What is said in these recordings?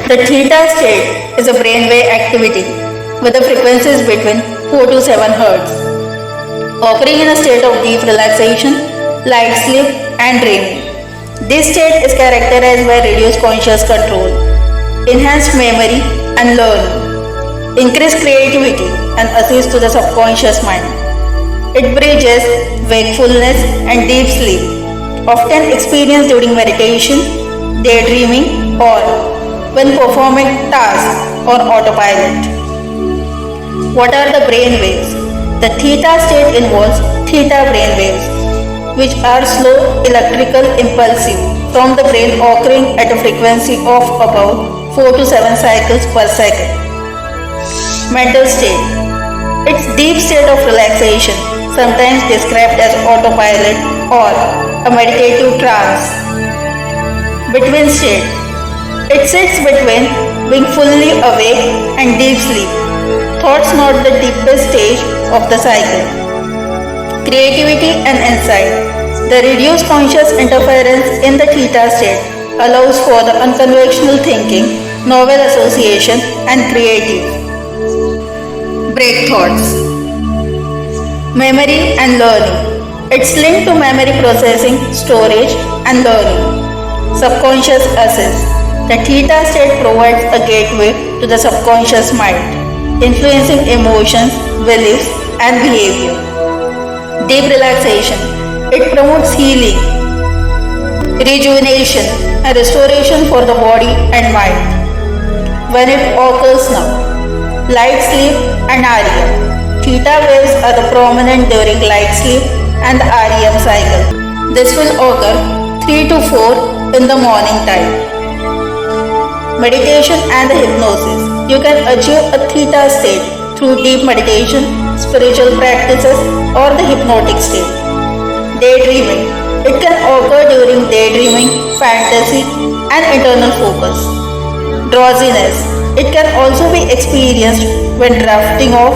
The theta state is a brainwave activity with the frequencies between 4 to 7 Hz, occurring in a state of deep relaxation, light sleep, and dreaming. This state is characterized by reduced conscious control, enhanced memory and learning, increased creativity, and assists to the subconscious mind. It bridges wakefulness and deep sleep, often experienced during meditation, daydreaming, or when performing tasks on autopilot. What are the brain waves? The theta state involves theta brain waves, which are slow electrical impulses from the brain occurring at a frequency of about 4 to 7 cycles per second. Mental state. It's deep state of relaxation, sometimes described as autopilot or a meditative trance. Between state. It sits between being fully awake and deep sleep. Thoughts not the deepest stage of the cycle. Creativity and insight. The reduced conscious interference in the theta state allows for the unconventional thinking, novel association, and creative. Break thoughts. Memory and learning. It's linked to memory processing, storage, and learning. Subconscious access. The theta state provides a gateway to the subconscious mind, influencing emotions, beliefs, and behavior. Deep relaxation. It promotes healing, rejuvenation, and restoration for the body and mind. When it occurs now. Light sleep and REM. Theta waves are the prominent during light sleep and the REM cycle. This will occur 3 to 4 in the morning time. Meditation and the hypnosis. You can achieve a theta state through deep meditation, spiritual practices, or the hypnotic state. Daydreaming. It can occur during daydreaming, fantasy, and internal focus. Drowsiness. It can also be experienced when drifting off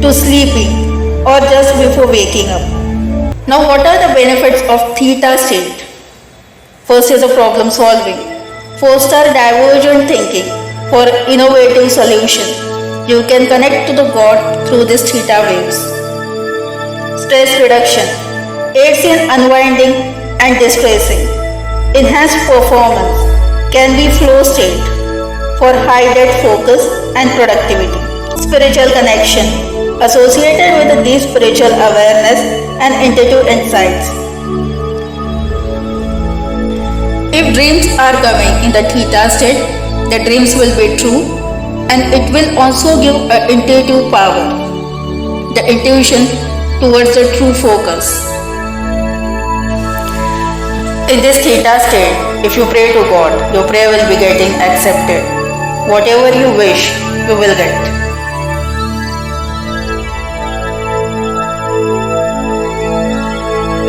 to sleeping or just before waking up. Now, what are the benefits of theta state? First is a problem solving. Foster divergent thinking for innovative solution. You can connect to the God through these theta waves. Stress reduction. Aids in unwinding and distressing. Enhanced performance. Can be flow state for heightened focus and productivity. Spiritual connection. Associated with a deep spiritual awareness and intuitive insights. If dreams are coming in the theta state, the dreams will be true and it will also give an intuitive power, the intuition towards the true focus. In this theta state, if you pray to God, your prayer will be getting accepted. Whatever you wish, you will get.